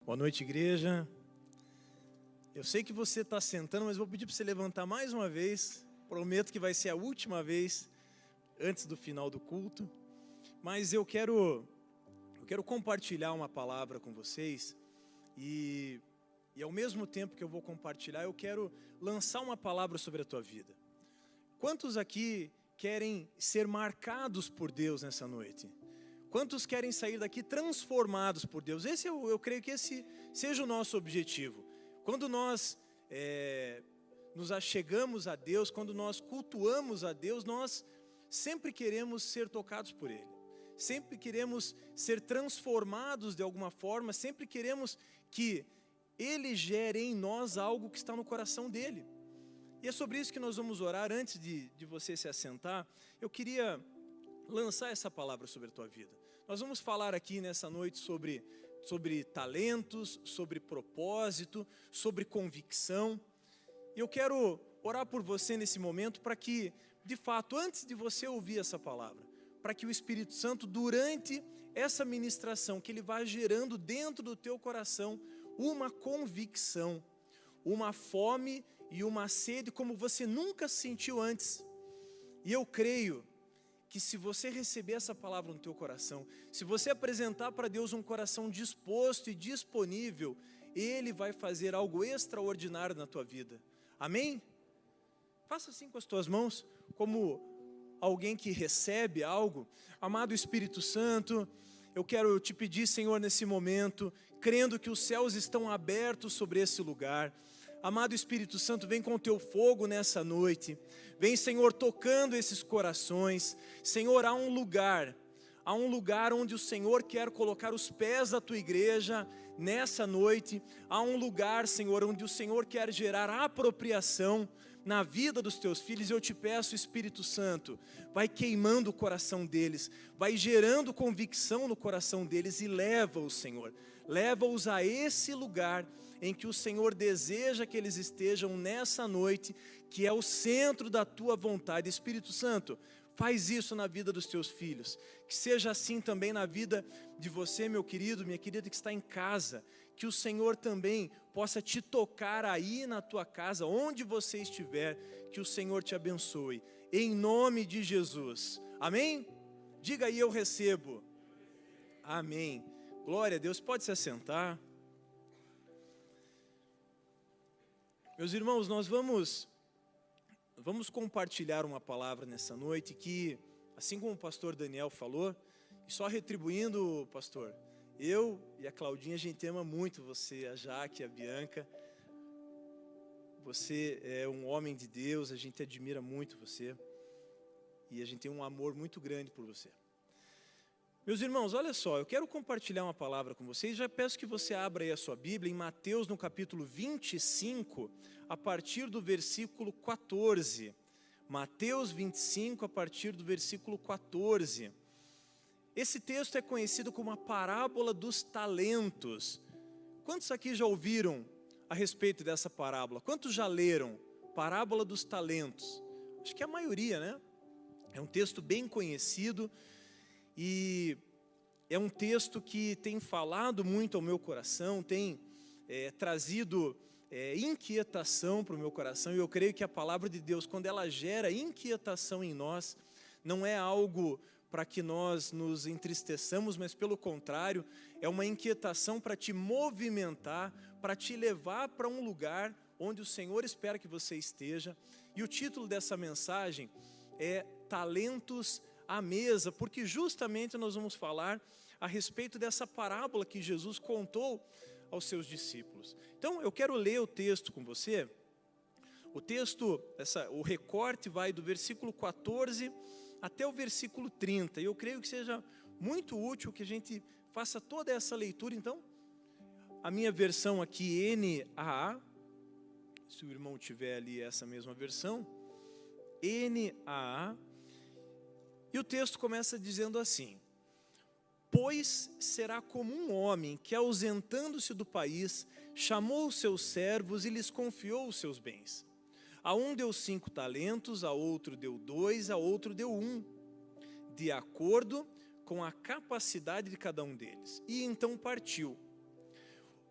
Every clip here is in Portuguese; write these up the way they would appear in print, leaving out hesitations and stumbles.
Boa noite, igreja. Eu sei que você está sentando, mas vou pedir para você levantar mais uma vez. Prometo que vai ser a última vez antes do final do culto. Mas eu quero compartilhar uma palavra com vocês e ao mesmo tempo que eu vou compartilhar, eu quero lançar uma palavra sobre a tua vida. Quantos aqui querem ser marcados por Deus nessa noite? Quantos querem sair daqui transformados por Deus? Eu creio que esse seja o nosso objetivo. Quando nós nos achegamos a Deus, quando nós cultuamos a Deus, nós sempre queremos ser tocados por Ele. Sempre queremos ser transformados de alguma forma, sempre queremos que Ele gere em nós algo que está no coração dEle. E é sobre isso que nós vamos orar. Antes de você se assentar, eu queria lançar essa palavra sobre a tua vida. Nós vamos falar aqui nessa noite sobre talentos, sobre propósito, sobre convicção. E eu quero orar por você nesse momento para que, de fato, antes de você ouvir essa palavra, para que o Espírito Santo, durante essa ministração, que Ele vá gerando dentro do teu coração uma convicção, uma fome e uma sede como você nunca sentiu antes. E eu creio que se você receber essa palavra no teu coração, se você apresentar para Deus um coração disposto e disponível, Ele vai fazer algo extraordinário na tua vida. Amém? Faça assim com as tuas mãos, como alguém que recebe algo. Amado Espírito Santo, eu quero te pedir, Senhor, nesse momento, crendo que os céus estão abertos sobre esse lugar. Amado Espírito Santo, vem com o teu fogo nessa noite. Vem, Senhor, tocando esses corações. Senhor, há um lugar onde o Senhor quer colocar os pés da tua igreja nessa noite. Há um lugar, Senhor, onde o Senhor quer gerar apropriação na vida dos teus filhos. Eu te peço, Espírito Santo, vai queimando o coração deles, vai gerando convicção no coração deles e leva-os, Senhor. Leva-os a esse lugar em que o Senhor deseja que eles estejam nessa noite, que é o centro da tua vontade. Espírito Santo, faz isso na vida dos teus filhos, que seja assim também na vida de você, meu querido, minha querida que está em casa, que o Senhor também possa te tocar aí na tua casa, onde você estiver, que o Senhor te abençoe, em nome de Jesus, amém? Diga aí, eu recebo, amém, glória a Deus, pode se assentar. Meus irmãos, nós vamos compartilhar uma palavra nessa noite que, assim como o pastor Daniel falou, e só retribuindo, pastor, eu e a Claudinha, a gente ama muito você, a Jaque, a Bianca. Você é um homem de Deus, a gente admira muito você e a gente tem um amor muito grande por você. Meus irmãos, olha só, eu quero compartilhar uma palavra com vocês. Já peço que você abra aí a sua Bíblia em Mateus, no capítulo 25, a partir do versículo 14. Mateus 25, a partir do versículo 14. Esse texto é conhecido como a parábola dos talentos. Quantos aqui já ouviram a respeito dessa parábola? Quantos já leram? Parábola dos talentos. Acho que a maioria, né? É um texto bem conhecido. E é um texto que tem falado muito ao meu coração, tem trazido inquietação para o meu coração. E eu creio que a palavra de Deus, quando ela gera inquietação em nós, não é algo para que nós nos entristeçamos, mas pelo contrário, é uma inquietação para te movimentar, para te levar para um lugar onde o Senhor espera que você esteja. E o título dessa mensagem é Talentos à Mesa, porque justamente nós vamos falar a respeito dessa parábola que Jesus contou aos seus discípulos. Então eu quero ler o texto com você. O texto, o recorte vai do versículo 14 até o versículo 30. E eu creio que seja muito útil que a gente faça toda essa leitura. Então, a minha versão aqui, NAA, se o irmão tiver ali essa mesma versão, NAA. E o texto começa dizendo assim: pois será como um homem que, ausentando-se do país, chamou os seus servos e lhes confiou os seus bens. A um deu 5 talentos, a outro deu 2, a outro deu 1, de acordo com a capacidade de cada um deles. E então partiu.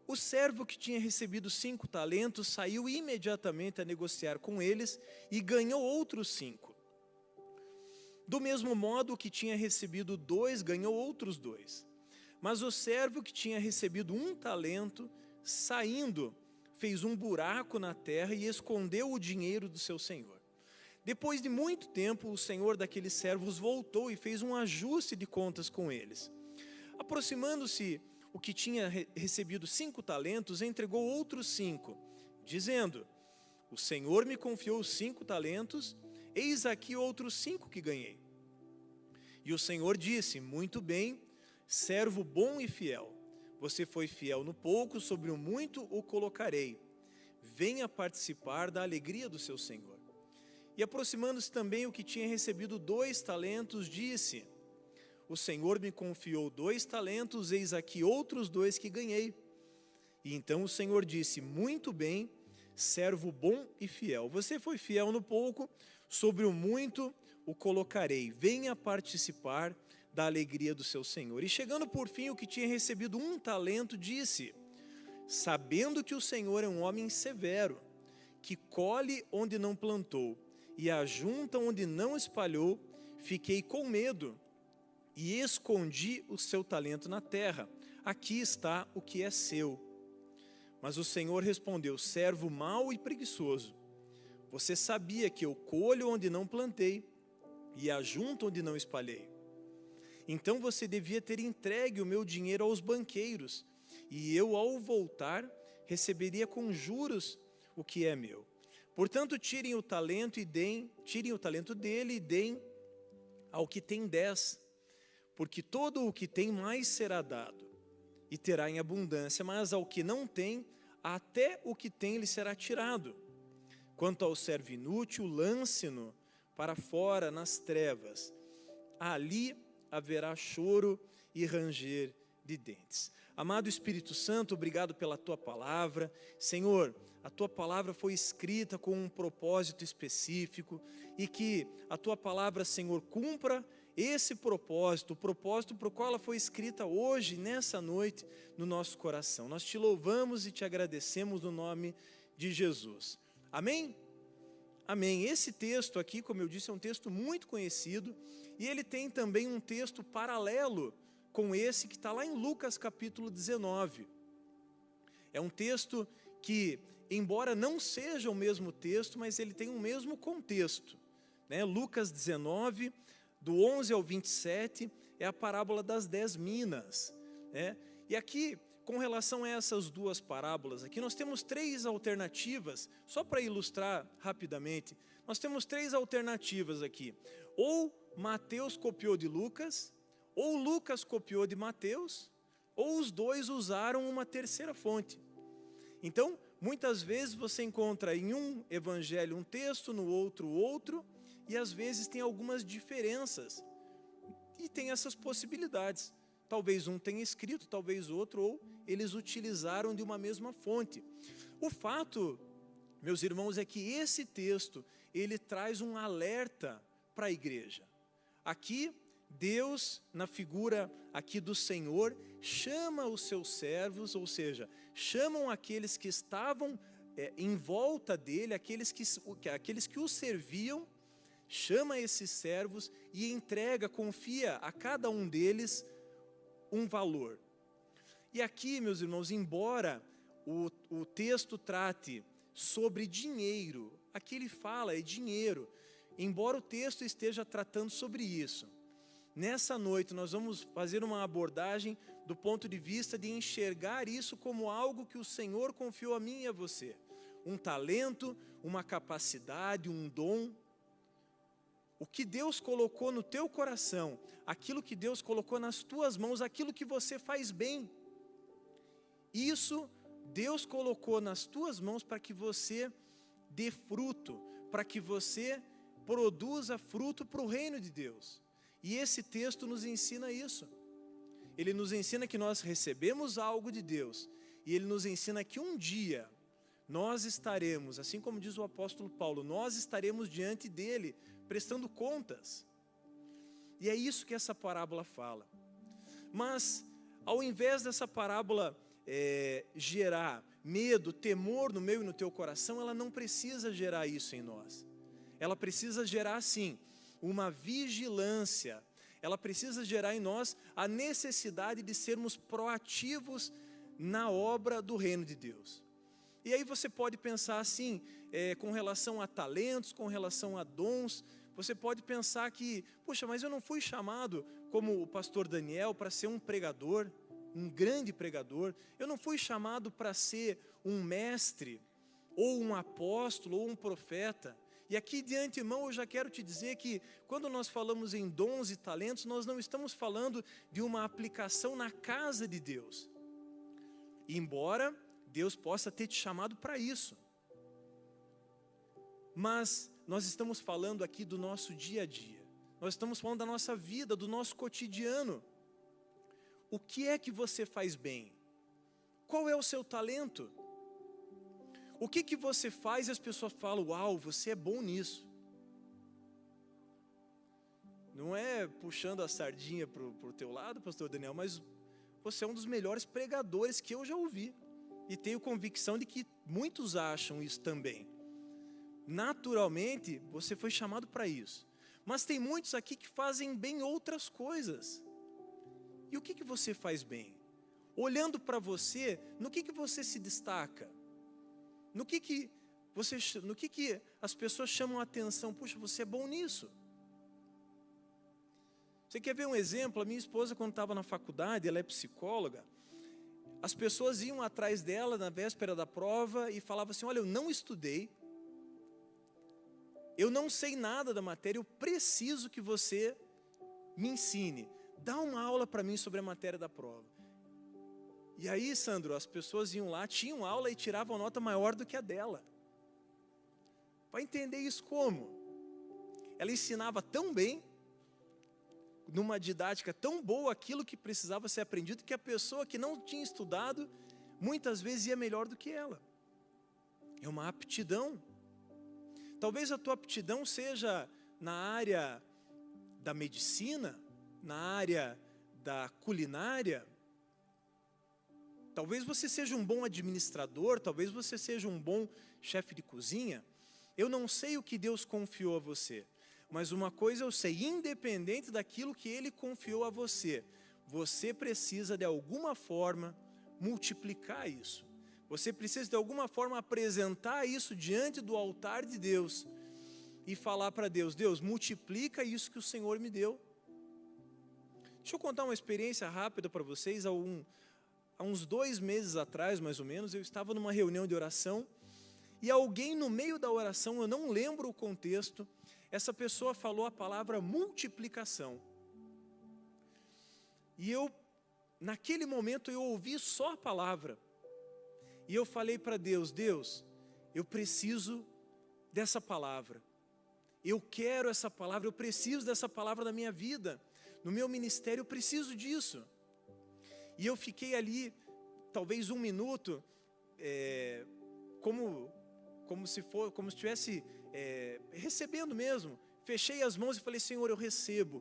O servo que tinha recebido 5 talentos saiu imediatamente a negociar com eles e ganhou outros 5. Do mesmo modo, o que tinha recebido 2 ganhou outros 2. Mas o servo que tinha recebido 1 talento, saindo, fez um buraco na terra e escondeu o dinheiro do seu senhor. Depois de muito tempo, o senhor daqueles servos voltou e fez um ajuste de contas com eles. Aproximando-se o que tinha recebido 5 talentos, entregou outros 5, dizendo: o Senhor me confiou 5 talentos, eis aqui outros 5 que ganhei. E o Senhor disse: muito bem, servo bom e fiel. Você foi fiel no pouco, sobre o muito o colocarei. Venha participar da alegria do seu Senhor. E aproximando-se também o que tinha recebido 2 talentos, disse: o Senhor me confiou 2 talentos, eis aqui outros 2 que ganhei. E então o Senhor disse: muito bem, servo bom e fiel. Você foi fiel no pouco, sobre o muito o colocarei. Venha participar da alegria do seu Senhor. E chegando por fim o que tinha recebido 1 talento, disse: sabendo que o Senhor é um homem severo, que colhe onde não plantou e ajunta onde não espalhou, fiquei com medo e escondi o seu talento na terra. Aqui está o que é seu. Mas o Senhor respondeu: servo mau e preguiçoso, você sabia que eu colho onde não plantei e ajunto onde não espalhei. Então você devia ter entregue o meu dinheiro aos banqueiros, e eu, ao voltar, receberia com juros o que é meu. Portanto, tirem o talento dele e deem ao que tem 10, porque todo o que tem mais será dado, e terá em abundância, mas ao que não tem, até o que tem lhe será tirado. Quanto ao servo inútil, lance-no para fora nas trevas. Ali haverá choro e ranger de dentes. Amado Espírito Santo, obrigado pela Tua palavra. Senhor, a Tua palavra foi escrita com um propósito específico e que a Tua palavra, Senhor, cumpra esse propósito, o propósito para o qual ela foi escrita hoje, nessa noite, no nosso coração. Nós Te louvamos e Te agradecemos no nome de Jesus. Amém? Amém. Esse texto aqui, como eu disse, é um texto muito conhecido e ele tem também um texto paralelo com esse que está lá em Lucas capítulo 19. É um texto que, embora não seja o mesmo texto, mas ele tem o mesmo contexto, né? Lucas 19, do 11 ao 27, é a parábola das 10 minas, né? E aqui, com relação a essas duas parábolas aqui, nós temos 3 alternativas, só para ilustrar rapidamente, nós temos 3 alternativas aqui. Ou Mateus copiou de Lucas, ou Lucas copiou de Mateus, ou os dois usaram uma terceira fonte. Então, muitas vezes você encontra em um evangelho um texto, no outro, e às vezes tem algumas diferenças. E tem essas possibilidades. Talvez um tenha escrito, talvez outro, ou eles utilizaram de uma mesma fonte. O fato, meus irmãos, é que esse texto, ele traz um alerta para a igreja. Aqui, Deus, na figura aqui do Senhor, chama os seus servos, ou seja, chamam aqueles que estavam em volta dele, aqueles que o serviam, chama esses servos e entrega, confia a cada um deles um valor. E aqui, meus irmãos, embora o texto trate sobre dinheiro, aqui ele fala é dinheiro, embora o texto esteja tratando sobre isso, nessa noite nós vamos fazer uma abordagem do ponto de vista de enxergar isso como algo que o Senhor confiou a mim e a você. Um talento, uma capacidade, um dom. O que Deus colocou no teu coração, aquilo que Deus colocou nas tuas mãos, aquilo que você faz bem. Isso Deus colocou nas tuas mãos para que você dê fruto, para que você produza fruto para o reino de Deus. E esse texto nos ensina isso. Ele nos ensina que nós recebemos algo de Deus. E ele nos ensina que um dia nós estaremos, assim como diz o apóstolo Paulo, nós estaremos diante dele, prestando contas. E é isso que essa parábola fala. Mas, ao invés dessa parábola gerar medo, temor no meu e no teu coração, ela não precisa gerar isso em nós. Ela precisa gerar, sim, uma vigilância. Ela precisa gerar em nós a necessidade de sermos proativos na obra do reino de Deus. E aí você pode pensar assim, com relação a talentos, com relação a dons, você pode pensar que, poxa, mas eu não fui chamado como o pastor Daniel para ser um pregador, um grande pregador. Eu não fui chamado para ser um mestre, ou um apóstolo, ou um profeta. E aqui de antemão eu já quero te dizer que quando nós falamos em dons e talentos, nós não estamos falando de uma aplicação na casa de Deus. Embora Deus possa ter te chamado para isso. Mas nós estamos falando aqui do nosso dia a dia. Nós estamos falando da nossa vida, do nosso cotidiano. O que é que você faz bem? Qual é o seu talento? O que você faz e as pessoas falam, uau, você é bom nisso. Não é puxando a sardinha para o teu lado, pastor Daniel, mas você é um dos melhores pregadores que eu já ouvi. E tenho convicção de que muitos acham isso também. Naturalmente, você foi chamado para isso. Mas tem muitos aqui que fazem bem outras coisas. E o que você faz bem? Olhando para você, no que você se destaca? No que as pessoas chamam a atenção? Puxa, você é bom nisso. Você quer ver um exemplo? A minha esposa, quando estava na faculdade, ela é psicóloga, as pessoas iam atrás dela na véspera da prova e falavam assim, olha, eu não estudei, eu não sei nada da matéria, eu preciso que você me ensine. Dá uma aula para mim sobre a matéria da prova. E aí, Sandro, as pessoas iam lá, tinham aula e tiravam nota maior do que a dela. Para entender isso como? Ela ensinava tão bem, numa didática tão boa, aquilo que precisava ser aprendido, que a pessoa que não tinha estudado, muitas vezes ia melhor do que ela. É uma aptidão. Talvez a tua aptidão seja na área da medicina, na área da culinária. Talvez você seja um bom administrador, talvez você seja um bom chefe de cozinha. Eu não sei o que Deus confiou a você, mas uma coisa eu sei, independente daquilo que Ele confiou a você, você precisa de alguma forma multiplicar isso. Você precisa de alguma forma apresentar isso diante do altar de Deus e falar para Deus, Deus, multiplica isso que o Senhor me deu. Deixa eu contar uma experiência rápida para vocês. Há uns 2 meses atrás, mais ou menos, eu estava numa reunião de oração e alguém no meio da oração, eu não lembro o contexto, essa pessoa falou a palavra multiplicação. E naquele momento, eu ouvi só a palavra. E eu falei para Deus, Deus, eu preciso dessa palavra. Eu quero essa palavra, eu preciso dessa palavra na minha vida. No meu ministério, eu preciso disso. E eu fiquei ali, talvez 1 minuto, como se estivesse recebendo mesmo. Fechei as mãos e falei, Senhor, eu recebo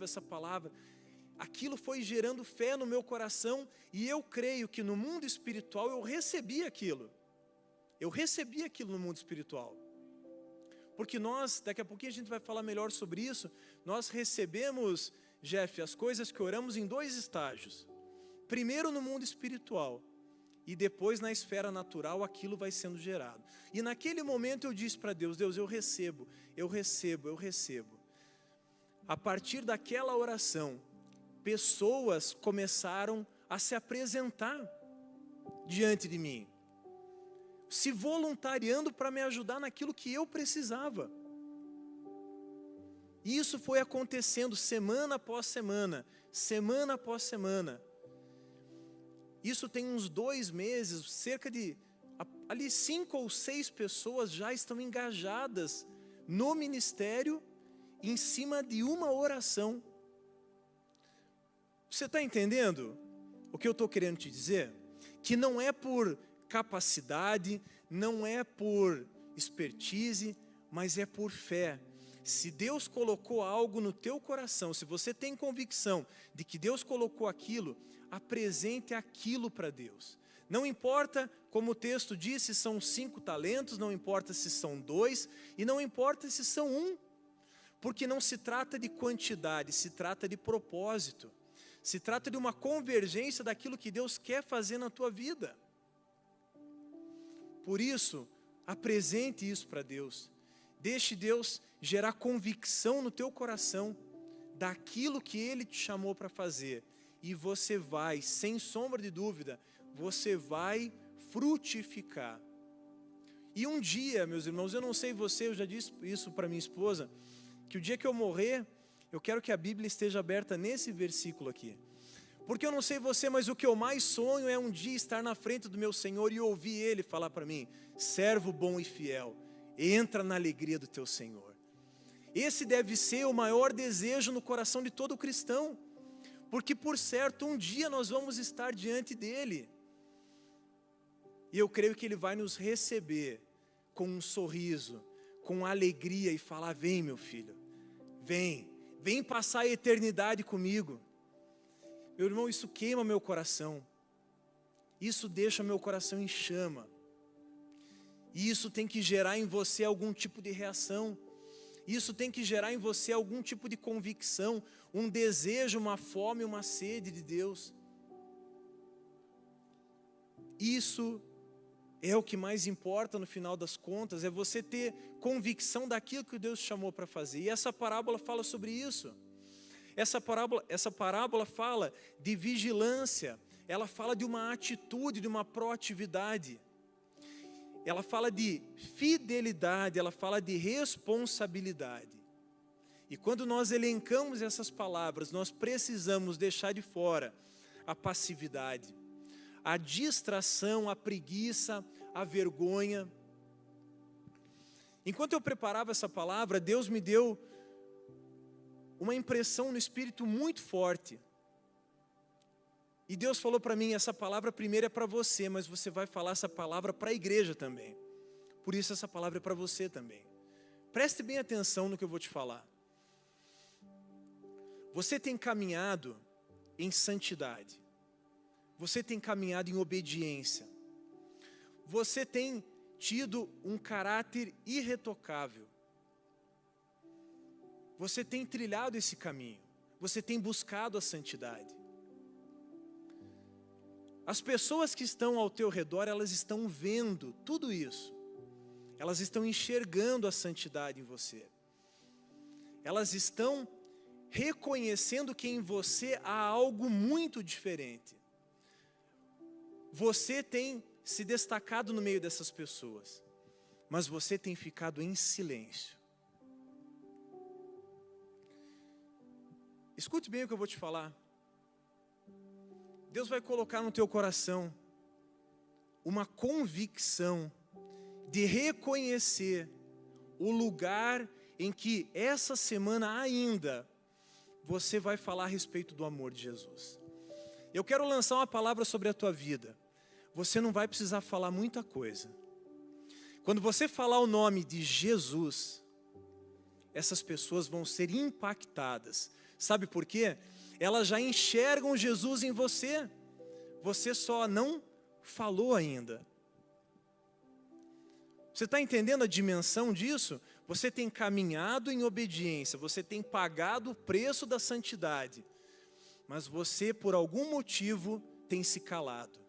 essa palavra. Aquilo foi gerando fé no meu coração e eu creio que no mundo espiritual eu recebi aquilo. Eu recebi aquilo no mundo espiritual. Porque nós, daqui a pouquinho a gente vai falar melhor sobre isso, nós recebemos, Jeff, as coisas que oramos em 2 estágios. Primeiro no mundo espiritual e depois na esfera natural aquilo vai sendo gerado. E naquele momento eu disse para Deus, Deus, eu recebo. A partir daquela oração, pessoas começaram a se apresentar diante de mim, se voluntariando para me ajudar naquilo que eu precisava. E isso foi acontecendo semana após semana, semana após semana. Isso tem uns 2 meses, cerca de ali 5 ou 6 pessoas já estão engajadas no ministério em cima de uma oração. Você está entendendo o que eu estou querendo te dizer? Que não é por capacidade, não é por expertise, mas é por fé. Se Deus colocou algo no teu coração, se você tem convicção de que Deus colocou aquilo, apresente aquilo para Deus. Não importa, como o texto diz, se são 5 talentos, não importa se são 2, e não importa se são 1. Porque não se trata de quantidade, se trata de propósito. Se trata de uma convergência daquilo que Deus quer fazer na tua vida. Por isso, apresente isso para Deus. Deixe Deus gerar convicção no teu coração daquilo que Ele te chamou para fazer. E você vai, sem sombra de dúvida, você vai frutificar. E um dia, meus irmãos, eu não sei você, eu já disse isso para minha esposa, que o dia que eu morrer, eu quero que a Bíblia esteja aberta nesse versículo aqui. Porque eu não sei você, mas o que eu mais sonho é um dia estar na frente do meu Senhor e ouvir Ele falar para mim: servo bom e fiel, entra na alegria do teu Senhor. Esse deve ser o maior desejo no coração de todo cristão, porque por certo um dia nós vamos estar diante dEle. E eu creio que Ele vai nos receber com um sorriso, com alegria e falar: vem meu filho, vem passar a eternidade comigo. Meu irmão, isso queima meu coração, isso deixa meu coração em chama, e isso tem que gerar em você algum tipo de reação, isso tem que gerar em você algum tipo de convicção, um desejo, uma fome, uma sede de Deus. Isso é o que mais importa no final das contas, é você ter convicção daquilo que Deus te chamou para fazer. E essa parábola fala sobre isso. Essa parábola fala de vigilância, ela fala de uma atitude, de uma proatividade. Ela fala de fidelidade, ela fala de responsabilidade. E quando nós elencamos essas palavras, nós precisamos deixar de fora a passividade, a distração, a preguiça, a vergonha. Enquanto eu preparava essa palavra, Deus me deu uma impressão no espírito muito forte. E Deus falou para mim: essa palavra primeiro é para você, mas você vai falar essa palavra para a igreja também. Por isso essa palavra é para você também. Preste bem atenção no que eu vou te falar. Você tem caminhado em santidade. Você tem caminhado em obediência. Você tem tido um caráter irretocável. Você tem trilhado esse caminho. Você tem buscado a santidade. As pessoas que estão ao teu redor, elas estão vendo tudo isso. Elas estão enxergando a santidade em você. Elas estão reconhecendo que em você há algo muito diferente. Você tem se destacado no meio dessas pessoas, mas você tem ficado em silêncio. Escute bem o que eu vou te falar. Deus vai colocar no teu coração uma convicção de reconhecer o lugar em que essa semana ainda você vai falar a respeito do amor de Jesus. Eu quero lançar uma palavra sobre a tua vida. Você não vai precisar falar muita coisa. Quando você falar o nome de Jesus, essas pessoas vão ser impactadas. Sabe por quê? Elas já enxergam Jesus em você. Você só não falou ainda. Você está entendendo a dimensão disso? Você tem caminhado em obediência, você tem pagado o preço da santidade, mas você, por algum motivo, tem se calado.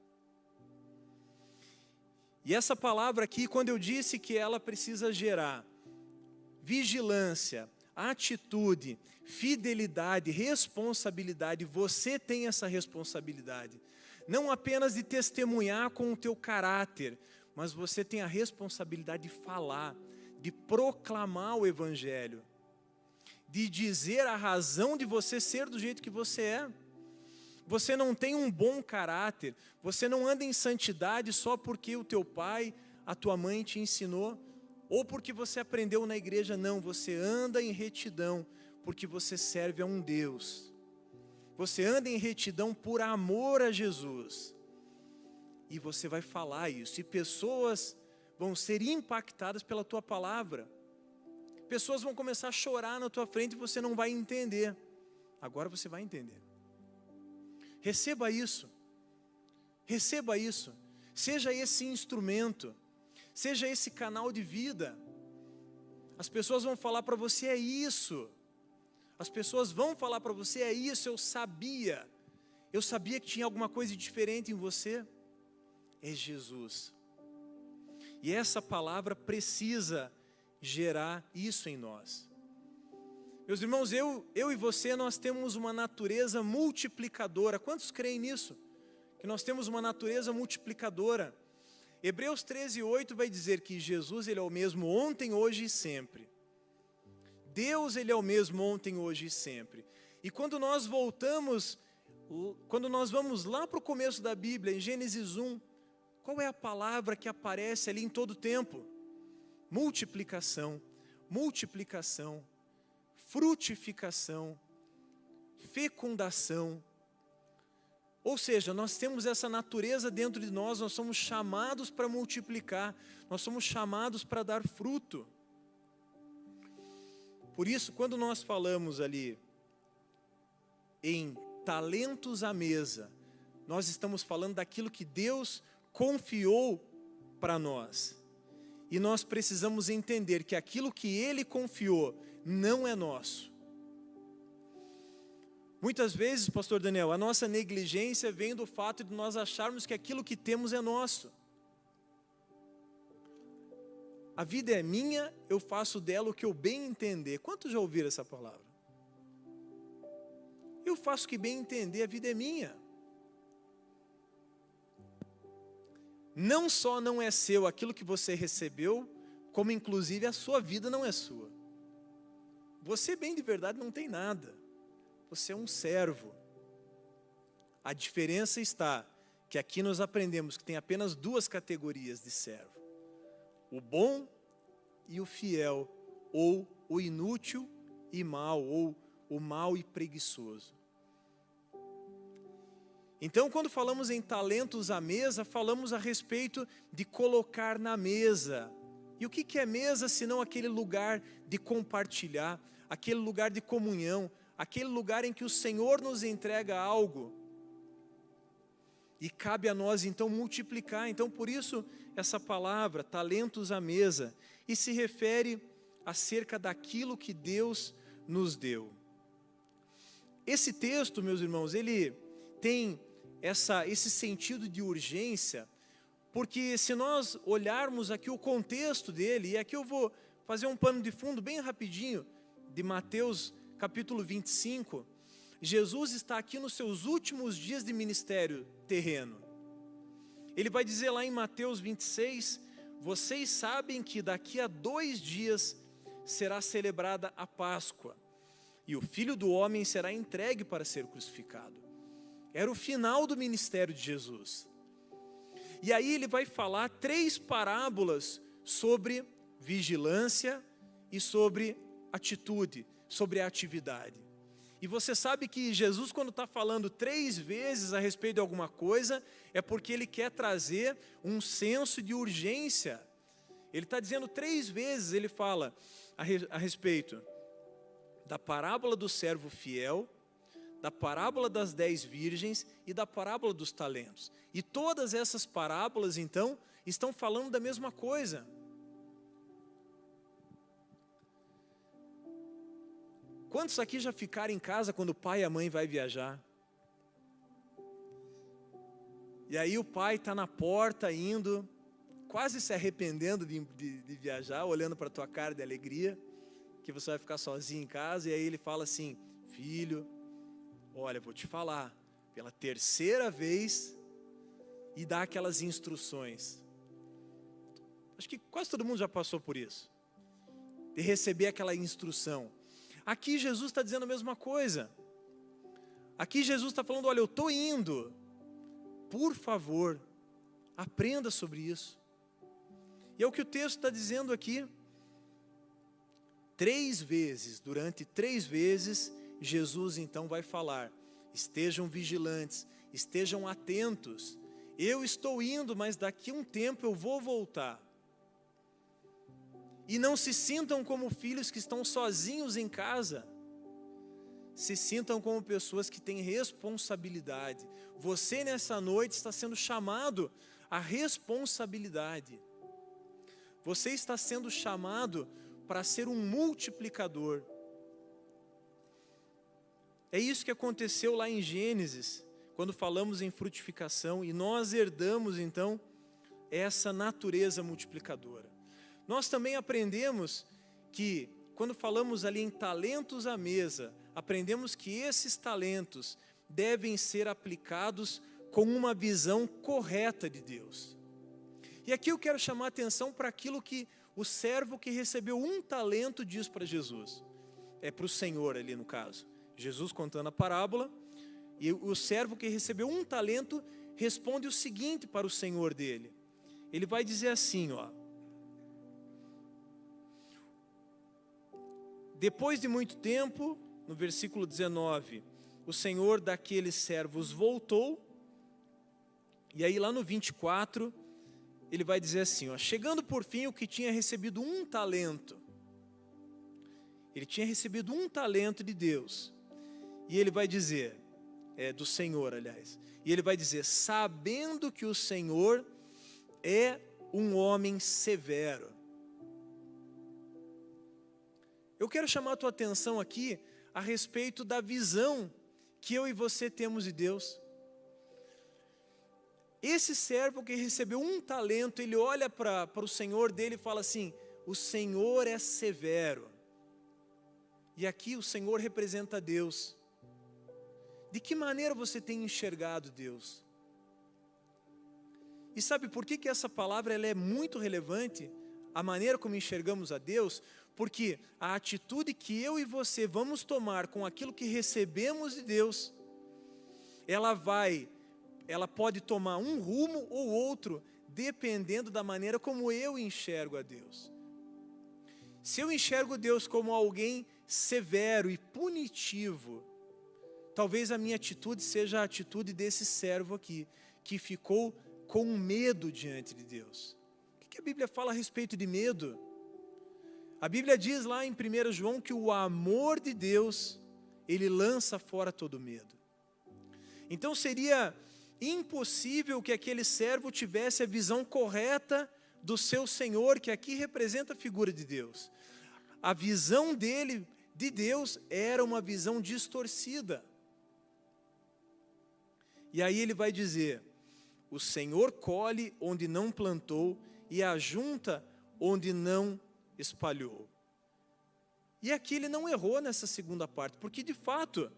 E essa palavra aqui, quando eu disse que ela precisa gerar vigilância, atitude, fidelidade, responsabilidade, você tem essa responsabilidade. Não apenas de testemunhar com o teu caráter, mas você tem a responsabilidade de falar, de proclamar o Evangelho, de dizer a razão de você ser do jeito que você é. Você não tem um bom caráter, você não anda em santidade só porque o teu pai, a tua mãe te ensinou, ou porque você aprendeu na igreja. Não, você anda em retidão porque você serve a um Deus. Você anda em retidão por amor a Jesus. E você vai falar isso, e pessoas vão ser impactadas pela tua palavra. Pessoas vão começar a chorar na tua frente e você não vai entender. Agora você vai entender. Receba isso. Receba isso. Seja esse instrumento. Seja esse canal de vida. As pessoas vão falar para você, é isso. As pessoas vão falar para você, é isso, eu sabia. Eu sabia que tinha alguma coisa diferente em você. É Jesus. E essa palavra precisa gerar isso em nós. Meus irmãos, eu e você, nós temos uma natureza multiplicadora. Quantos creem nisso? Que nós temos uma natureza multiplicadora. Hebreus 13:8 vai dizer que Jesus, Ele é o mesmo ontem, hoje e sempre. Deus, Ele é o mesmo ontem, hoje e sempre. E quando nós voltamos, quando nós vamos lá para o começo da Bíblia, em Gênesis 1, qual é a palavra que aparece ali em todo o tempo? Multiplicação, multiplicação, frutificação, fecundação. Ou seja, nós temos essa natureza dentro de nós, nós somos chamados para multiplicar, nós somos chamados para dar fruto. Por isso, quando nós falamos ali em talentos à mesa, nós estamos falando daquilo que Deus confiou para nós. E nós precisamos entender que aquilo que Ele confiou não é nosso. Muitas vezes, pastor Daniel, a nossa negligência vem do fato de nós acharmos que aquilo que temos é nosso. A vida é minha, eu faço dela o que eu bem entender. Quantos já ouviram essa palavra? Eu faço o que bem entender, a vida é minha. Não só não é seu aquilo que você recebeu, como inclusive a sua vida não é sua. Você bem de verdade não tem nada. Você é um servo. A diferença está que aqui nós aprendemos que tem apenas duas categorias de servo. O bom e o fiel, ou o inútil e mau, ou o mau e preguiçoso. Então, quando falamos em talentos à mesa, falamos a respeito de colocar na mesa. E o que é mesa, senão aquele lugar de compartilhar, aquele lugar de comunhão, aquele lugar em que o Senhor nos entrega algo. E cabe a nós, então, multiplicar. Então, por isso, essa palavra, talentos à mesa, e se refere acerca daquilo que Deus nos deu. Esse texto, meus irmãos, ele tem esse sentido de urgência, porque se nós olharmos aqui o contexto dele, e aqui eu vou fazer um pano de fundo bem rapidinho, de Mateus capítulo 25, Jesus está aqui nos seus últimos dias de ministério terreno. Ele vai dizer lá em Mateus 26, vocês sabem que daqui a 2 dias será celebrada a Páscoa, e o Filho do Homem será entregue para ser crucificado. Era o final do ministério de Jesus. E aí ele vai falar 3 parábolas sobre vigilância e sobre atitude, sobre a atividade. E você sabe que Jesus, quando está falando 3 vezes a respeito de alguma coisa, é porque ele quer trazer um senso de urgência. Ele está dizendo 3 vezes, ele fala a respeito da parábola do servo fiel, da parábola das 10 virgens e da parábola dos talentos. E todas essas parábolas, então, estão falando da mesma coisa. Quantos aqui já ficaram em casa quando o pai e a mãe vai viajar? E aí o pai está na porta indo, quase se arrependendo de viajar, olhando para a tua cara de alegria, que você vai ficar sozinho em casa, e aí ele fala assim, filho, olha, vou te falar, pela 3ª vez, e dá aquelas instruções. Acho que quase todo mundo já passou por isso, de receber aquela instrução. Aqui Jesus está dizendo a mesma coisa. Aqui Jesus está falando, olha, eu estou indo, por favor, aprenda sobre isso. E é o que o texto está dizendo aqui. 3 vezes, durante 3 vezes, Jesus então vai falar, estejam vigilantes, estejam atentos, eu estou indo, mas daqui a um tempo eu vou voltar. E não se sintam como filhos que estão sozinhos em casa. Se sintam como pessoas que têm responsabilidade. Você nessa noite está sendo chamado à responsabilidade. Você está sendo chamado para ser um multiplicador. É isso que aconteceu lá em Gênesis, quando falamos em frutificação, e nós herdamos então essa natureza multiplicadora. Nós também aprendemos que, quando falamos ali em talentos à mesa, aprendemos que esses talentos devem ser aplicados com uma visão correta de Deus. E aqui eu quero chamar a atenção para aquilo que o servo que recebeu um talento diz para Jesus. É para o Senhor ali no caso. Jesus contando a parábola, e o servo que recebeu um talento responde o seguinte para o Senhor dele. Ele vai dizer assim, ó. Depois de muito tempo, no versículo 19, o Senhor daqueles servos voltou, e aí lá no 24, ele vai dizer assim, ó, chegando por fim o que tinha recebido um talento. Ele tinha recebido um talento de Deus. E ele vai dizer, do Senhor, aliás. E ele vai dizer, sabendo que o Senhor é um homem severo. Eu quero chamar a tua atenção aqui a respeito da visão que eu e você temos de Deus. Esse servo que recebeu um talento, ele olha para o Senhor dele e fala assim, o Senhor é severo. E aqui o Senhor representa Deus. De que maneira você tem enxergado Deus? E sabe por que essa palavra ela é muito relevante? A maneira como enxergamos a Deus? Porque a atitude que eu e você vamos tomar com aquilo que recebemos de Deus, ela pode tomar um rumo ou outro, dependendo da maneira como eu enxergo a Deus. Se eu enxergo Deus como alguém severo e punitivo, talvez a minha atitude seja a atitude desse servo aqui, que ficou com medo diante de Deus. O que a Bíblia fala a respeito de medo? A Bíblia diz lá em 1 João que o amor de Deus, ele lança fora todo medo. Então seria impossível que aquele servo tivesse a visão correta do seu Senhor, que aqui representa a figura de Deus. A visão dele, de Deus, era uma visão distorcida. E aí ele vai dizer, o Senhor colhe onde não plantou e ajunta onde não espalhou. E aqui ele não errou nessa segunda parte, porque de fato,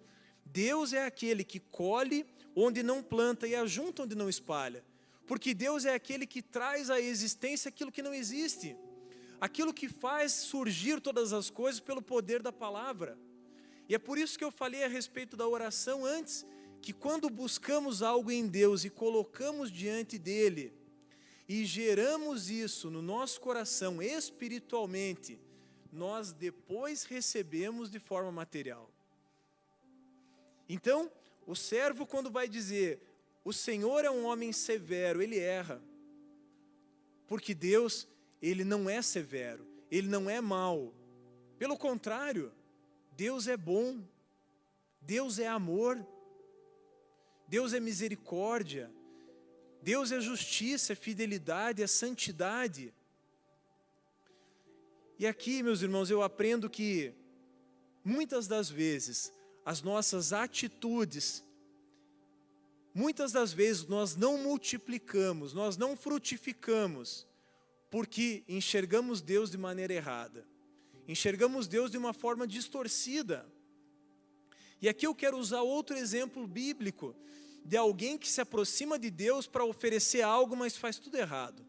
Deus é aquele que colhe onde não planta e ajunta onde não espalha. Porque Deus é aquele que traz à existência aquilo que não existe. Aquilo que faz surgir todas as coisas pelo poder da palavra. E é por isso que eu falei a respeito da oração antes, que quando buscamos algo em Deus e colocamos diante dele, e geramos isso no nosso coração espiritualmente, nós depois recebemos de forma material. Então, o servo quando vai dizer, o Senhor é um homem severo, ele erra. Porque Deus, ele não é severo, ele não é mau. Pelo contrário, Deus é bom, Deus é amor, Deus é misericórdia, Deus é justiça, é fidelidade, é santidade. E aqui, meus irmãos, eu aprendo que muitas das vezes as nossas atitudes, muitas das vezes nós não multiplicamos, nós não frutificamos, porque enxergamos Deus de maneira errada. Enxergamos Deus de uma forma distorcida. E aqui eu quero usar outro exemplo bíblico, de alguém que se aproxima de Deus para oferecer algo, mas faz tudo errado.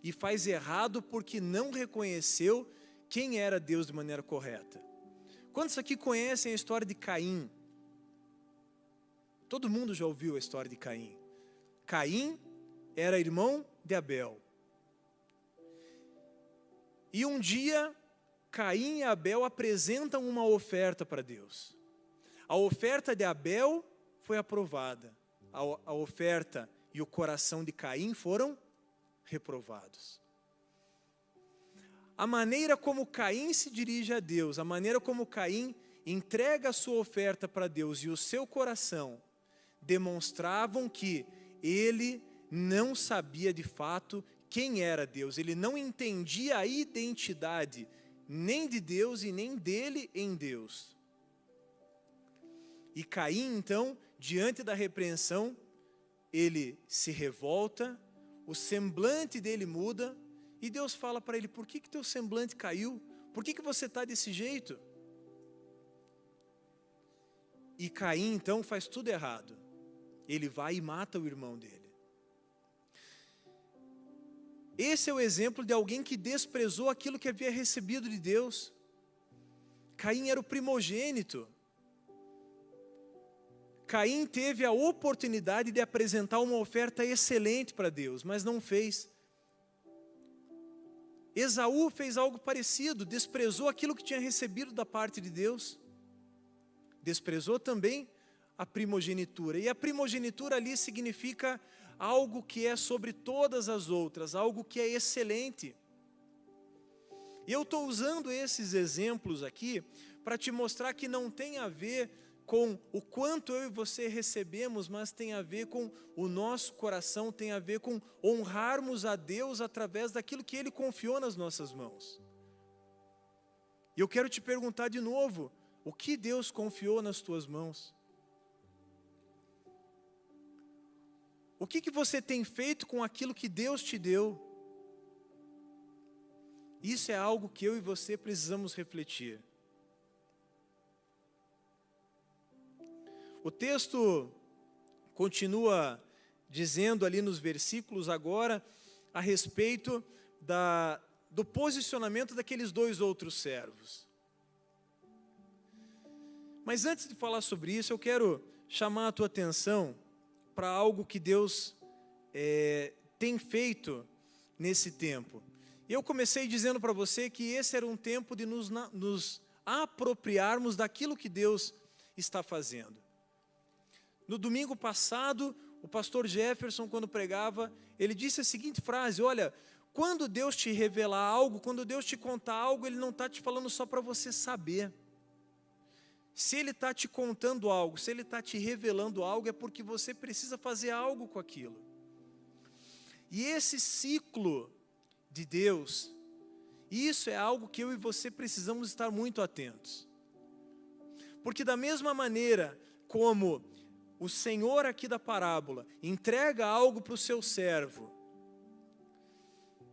E faz errado porque não reconheceu quem era Deus de maneira correta. Quantos aqui conhecem a história de Caim? Todo mundo já ouviu a história de Caim. Caim era irmão de Abel. E um dia, Caim e Abel apresentam uma oferta para Deus. A oferta de Abel foi aprovada. A oferta e o coração de Caim foram reprovados. a maneira como Caim se dirige a Deus, a maneira como Caim entrega a sua oferta para Deus e o seu coração demonstravam que ele não sabia de fato quem era Deus. Ele não entendia a identidade nem de Deus e nem dele em Deus. E Caim, então, diante da repreensão, ele se revolta, o semblante dele muda, e Deus fala para ele: por que teu semblante caiu? Por que você está desse jeito? E Caim, então, faz tudo errado. Ele vai e mata o irmão dele. Esse é o exemplo de alguém que desprezou aquilo que havia recebido de Deus. Caim era o primogênito. Caim teve a oportunidade de apresentar uma oferta excelente para Deus, mas não fez. Esaú fez algo parecido, desprezou aquilo que tinha recebido da parte de Deus. Desprezou também a primogenitura. E a primogenitura ali significa algo que é sobre todas as outras, algo que é excelente. E eu estou usando esses exemplos aqui para te mostrar que não tem a ver com o quanto eu e você recebemos, mas tem a ver com o nosso coração, tem a ver com honrarmos a Deus através daquilo que Ele confiou nas nossas mãos. E eu quero te perguntar de novo, o que Deus confiou nas tuas mãos? O que você tem feito com aquilo que Deus te deu? Isso é algo que eu e você precisamos refletir. O texto continua dizendo ali nos versículos agora a respeito do posicionamento daqueles dois outros servos. Mas antes de falar sobre isso, eu quero chamar a tua atenção para algo que Deus tem feito nesse tempo. Eu comecei dizendo para você que esse era um tempo de nos apropriarmos daquilo que Deus está fazendo. No domingo passado, o pastor Jefferson, quando pregava, ele disse a seguinte frase: olha, quando Deus te revelar algo, quando Deus te contar algo, Ele não está te falando só para você saber. Se Ele está te contando algo, se Ele está te revelando algo, é porque você precisa fazer algo com aquilo. E esse ciclo de Deus, isso é algo que eu e você precisamos estar muito atentos. Porque da mesma maneira como o Senhor aqui da parábola entrega algo para o seu servo,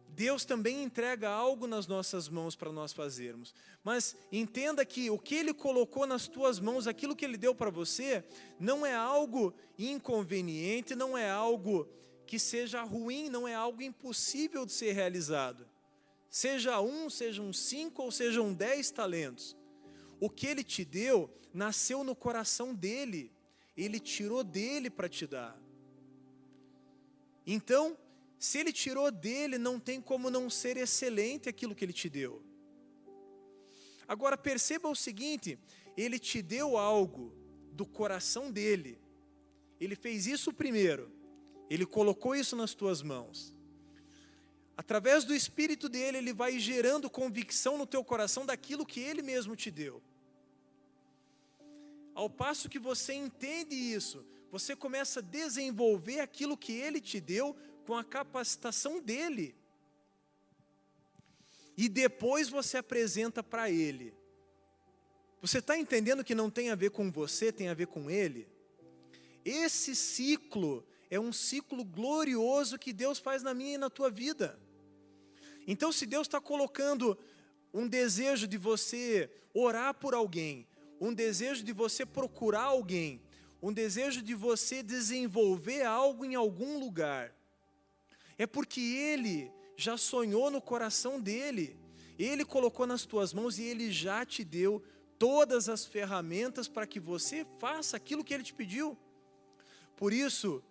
Deus também entrega algo nas nossas mãos para nós fazermos. Mas entenda que o que Ele colocou nas tuas mãos, aquilo que Ele deu para você, não é algo inconveniente, não é algo que seja ruim, não é algo impossível de ser realizado. Sejam 5 ou sejam 10 talentos. O que Ele te deu, nasceu no coração dEle. Ele tirou dEle para te dar. Então, se Ele tirou dEle, não tem como não ser excelente aquilo que Ele te deu. Agora perceba o seguinte, Ele te deu algo do coração dEle. Ele fez isso primeiro. Ele colocou isso nas tuas mãos. Através do Espírito dEle, Ele vai gerando convicção no teu coração daquilo que Ele mesmo te deu. Ao passo que você entende isso, você começa a desenvolver aquilo que Ele te deu com a capacitação dEle. E depois você apresenta para Ele. Você está entendendo que não tem a ver com você, tem a ver com Ele? Esse ciclo é um ciclo glorioso que Deus faz na minha e na tua vida. Então, se Deus está colocando um desejo de você orar por alguém, um desejo de você procurar alguém, um desejo de você desenvolver algo em algum lugar, é porque Ele já sonhou no coração dEle, Ele colocou nas tuas mãos e Ele já te deu todas as ferramentas para que você faça aquilo que Ele te pediu. Por isso,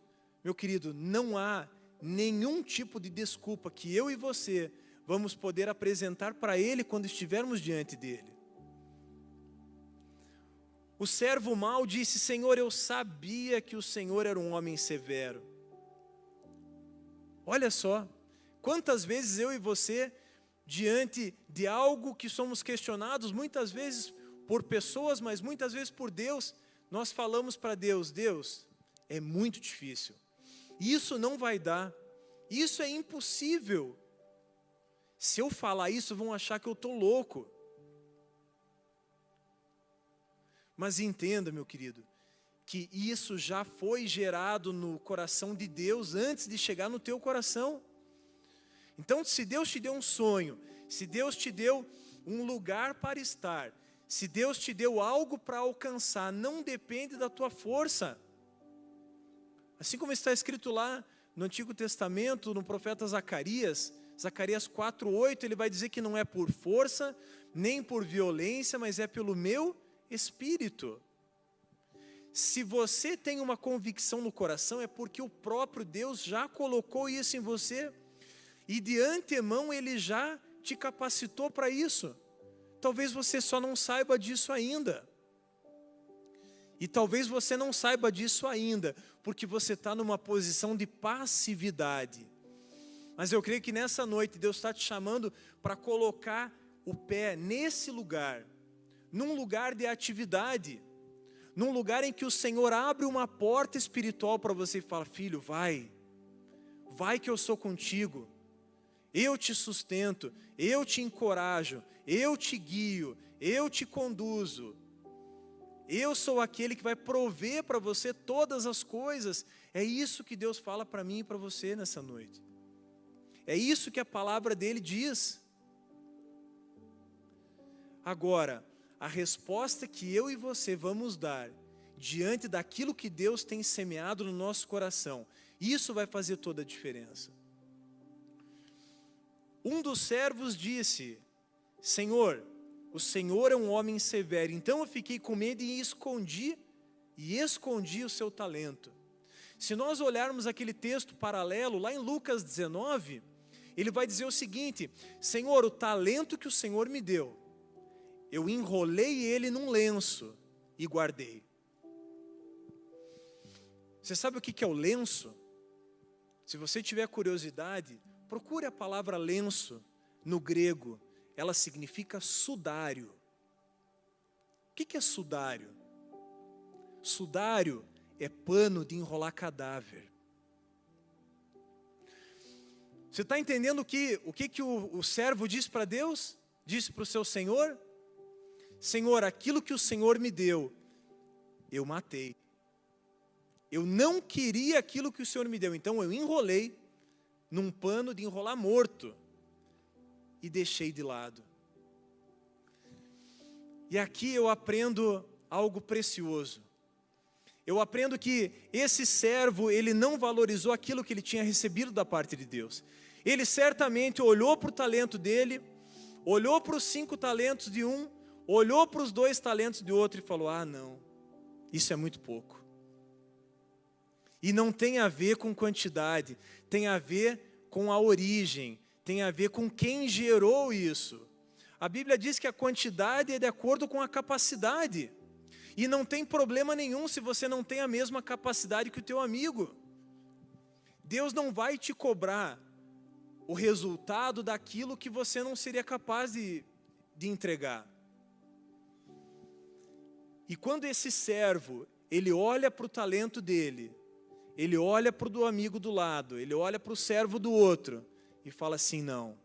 meu querido, não há nenhum tipo de desculpa que eu e você vamos poder apresentar para Ele quando estivermos diante dEle. O servo mau disse: Senhor, eu sabia que o Senhor era um homem severo. Olha só, quantas vezes eu e você diante de algo que somos questionados muitas vezes por pessoas, mas muitas vezes por Deus, nós falamos para Deus: Deus, é muito difícil, isso não vai dar, isso é impossível. Se eu falar isso, vão achar que eu estou louco. Mas entenda, meu querido, que isso já foi gerado no coração de Deus antes de chegar no teu coração. Então, se Deus te deu um sonho, se Deus te deu um lugar para estar, se Deus te deu algo para alcançar, não depende da tua força. Assim como está escrito lá no Antigo Testamento, no profeta Zacarias 4:8, ele vai dizer que não é por força, nem por violência, mas é pelo meu Espírito. Se você tem uma convicção no coração, é porque o próprio Deus já colocou isso em você, e de antemão Ele já te capacitou para isso. Talvez você só não saiba disso ainda. E talvez você não saiba disso ainda, porque você está numa posição de passividade. Mas eu creio que nessa noite Deus está te chamando para colocar o pé nesse lugar, num lugar de atividade, num lugar em que o Senhor abre uma porta espiritual para você e fala: filho, vai que eu sou contigo, eu te sustento, eu te encorajo, eu te guio, eu te conduzo, eu sou aquele que vai prover para você todas as coisas. É isso que Deus fala para mim e para você nessa noite. É isso que a palavra dele diz. Agora, a resposta que eu e você vamos dar diante daquilo que Deus tem semeado no nosso coração, isso vai fazer toda a diferença. Um dos servos disse: Senhor, o Senhor é um homem severo. Então eu fiquei com medo e escondi o seu talento. Se nós olharmos aquele texto paralelo, lá em Lucas 19, ele vai dizer o seguinte: Senhor, o talento que o Senhor me deu, eu enrolei ele num lenço e guardei. Você sabe o que é o lenço? Se você tiver curiosidade, procure a palavra lenço no grego. Ela significa sudário. O que é sudário? Sudário é pano de enrolar cadáver. Você está entendendo o que o servo disse para Deus? Disse para o seu Senhor: Senhor, aquilo que o Senhor me deu, eu matei. Eu não queria aquilo que o Senhor me deu, então eu enrolei num pano de enrolar morto e deixei de lado. E aqui eu aprendo algo precioso. Eu aprendo que esse servo, ele não valorizou aquilo que ele tinha recebido da parte de Deus. Ele certamente olhou para o talento dele, olhou para os 5 talentos de um, olhou para os 2 talentos de outro e falou: ah, não, isso é muito pouco. E não tem a ver com quantidade, tem a ver com a origem, tem a ver com quem gerou isso. A Bíblia diz que a quantidade é de acordo com a capacidade. E não tem problema nenhum se você não tem a mesma capacidade que o teu amigo. Deus não vai te cobrar o resultado daquilo que você não seria capaz de entregar. E quando esse servo, ele olha para o talento dele, ele olha para o do amigo do lado, ele olha para o servo do outro e fala assim: não,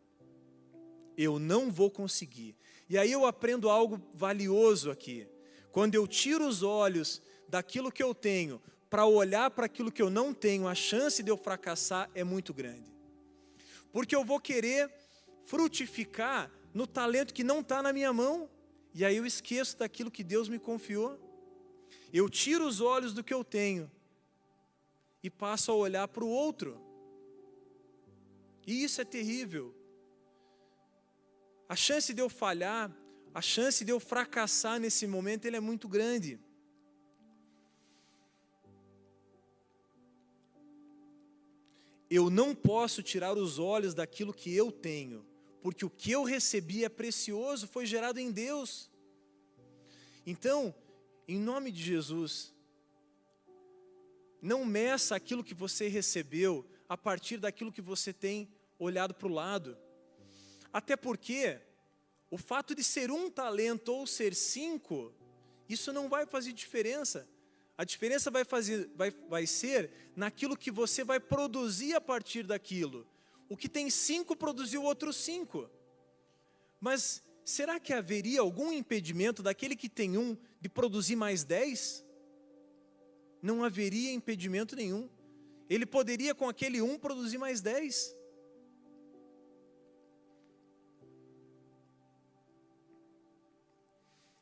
eu não vou conseguir. E aí eu aprendo algo valioso aqui. Quando eu tiro os olhos daquilo que eu tenho para olhar para aquilo que eu não tenho, a chance de eu fracassar é muito grande. Porque eu vou querer frutificar no talento que não está na minha mão, e aí eu esqueço daquilo que Deus me confiou. Eu tiro os olhos do que eu tenho e passo a olhar para o outro. E isso é terrível. A chance de eu falhar, a chance de eu fracassar nesse momento, ele é muito grande. Eu não posso tirar os olhos daquilo que eu tenho, porque o que eu recebi é precioso, foi gerado em Deus. Então, em nome de Jesus, não meça aquilo que você recebeu a partir daquilo que você tem olhado para o lado. Até porque o fato de ser um talento ou ser 5, isso não vai fazer diferença. A diferença vai ser naquilo que você vai produzir a partir daquilo. O que tem 5 produziu outros 5. Mas será que haveria algum impedimento daquele que tem 1 de produzir mais 10? Não haveria impedimento nenhum. Ele poderia com aquele 1 produzir mais 10.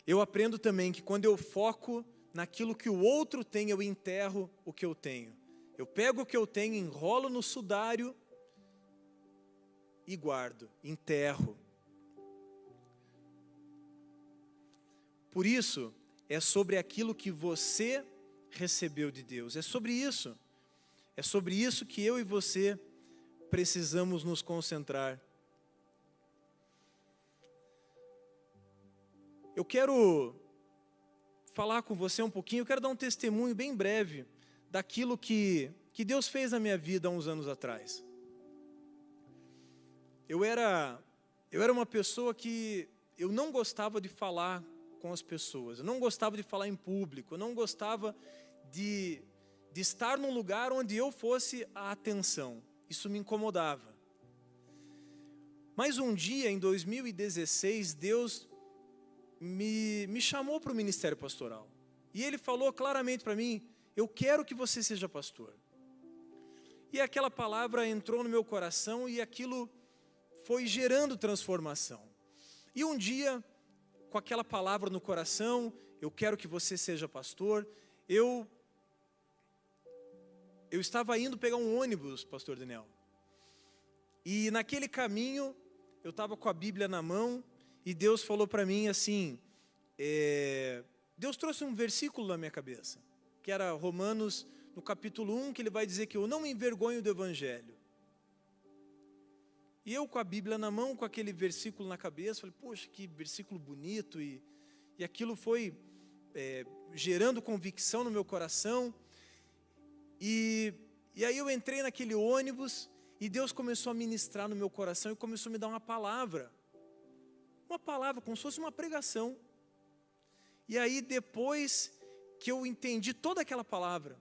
Eu aprendo também que quando eu foco naquilo que o outro tem, eu enterro o que eu tenho. Eu pego o que eu tenho, enrolo no sudário e guardo, enterro. Por isso, é sobre aquilo que você recebeu de Deus. É sobre isso. É sobre isso que eu e você precisamos nos concentrar. Eu quero falar com você um pouquinho, eu quero dar um testemunho bem breve daquilo que Deus fez na minha vida há uns anos atrás. Eu era uma pessoa que eu não gostava de falar com as pessoas, eu não gostava de falar em público, eu não gostava de estar num lugar onde eu fosse a atenção. Isso me incomodava. Mas um dia, em 2016, Deus me chamou para o ministério pastoral. E Ele falou claramente para mim, eu quero que você seja pastor. E aquela palavra entrou no meu coração e aquilo foi gerando transformação. E um dia, com aquela palavra no coração, eu quero que você seja pastor, eu estava indo pegar um ônibus, pastor Daniel. E naquele caminho, eu estava com a Bíblia na mão, e Deus falou para mim assim, Deus trouxe um versículo na minha cabeça, que era Romanos, no capítulo 1, que ele vai dizer que eu não me envergonho do Evangelho. E eu com a Bíblia na mão, com aquele versículo na cabeça, falei, poxa, que versículo bonito, e aquilo foi gerando convicção no meu coração, e aí eu entrei naquele ônibus, e Deus começou a ministrar no meu coração, e começou a me dar uma palavra, como se fosse uma pregação. E aí depois que eu entendi toda aquela palavra,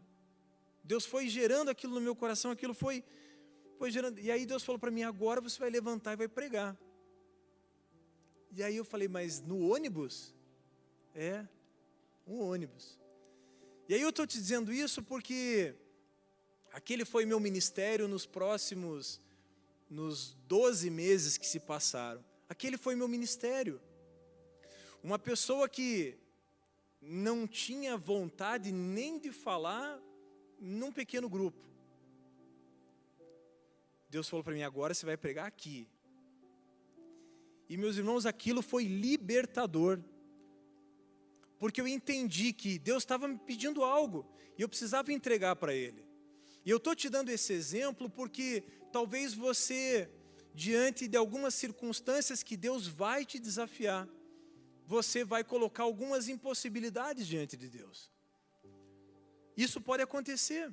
Deus foi gerando aquilo no meu coração, aquilo foi gerando, e aí Deus falou para mim, agora você vai levantar e vai pregar. E aí eu falei, mas no ônibus? Um ônibus. E aí eu estou te dizendo isso porque aquele foi meu ministério nos 12 meses que se passaram. Aquele foi meu ministério. Uma pessoa que não tinha vontade nem de falar num pequeno grupo. Deus falou para mim, agora você vai pregar aqui. E meus irmãos, aquilo foi libertador. Porque eu entendi que Deus estava me pedindo algo, e eu precisava entregar para Ele. E eu estou te dando esse exemplo porque talvez você, diante de algumas circunstâncias que Deus vai te desafiar, você vai colocar algumas impossibilidades diante de Deus. Isso pode acontecer.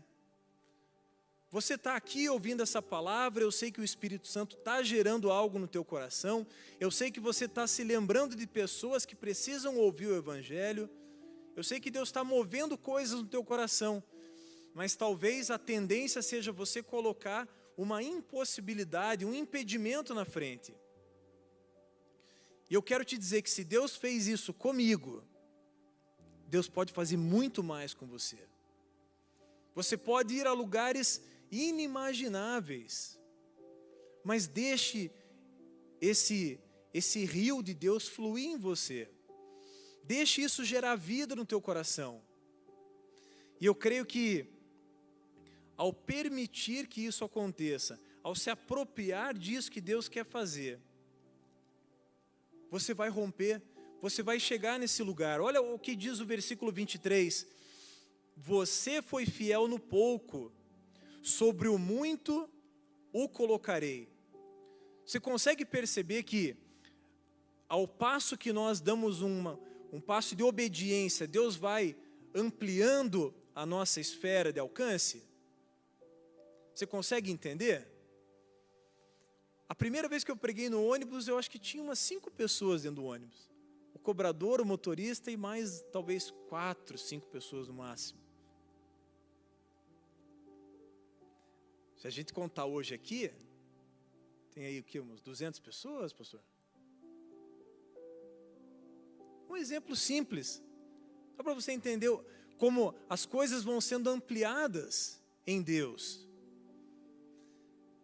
Você está aqui ouvindo essa palavra, eu sei que o Espírito Santo está gerando algo no teu coração, eu sei que você está se lembrando de pessoas que precisam ouvir o Evangelho, eu sei que Deus está movendo coisas no teu coração, mas talvez a tendência seja você colocar uma impossibilidade, um impedimento na frente. E eu quero te dizer que se Deus fez isso comigo, Deus pode fazer muito mais com você. Você pode ir a lugares inimagináveis, mas deixe esse rio de Deus fluir em você. Deixe isso gerar vida no teu coração. E eu creio que ao permitir que isso aconteça, ao se apropriar disso que Deus quer fazer, você vai romper, você vai chegar nesse lugar. Olha o que diz o versículo 23. Você foi fiel no pouco, sobre o muito o colocarei. Você consegue perceber que, ao passo que nós damos um passo de obediência, Deus vai ampliando a nossa esfera de alcance? Você consegue entender? A primeira vez que eu preguei no ônibus, eu acho que tinha umas 5 pessoas dentro do ônibus. O cobrador, o motorista e mais talvez 4, 5 pessoas no máximo. Se a gente contar hoje aqui, tem aí o quê? Umas 200 pessoas, pastor? Um exemplo simples. Só para você entender como as coisas vão sendo ampliadas em Deus.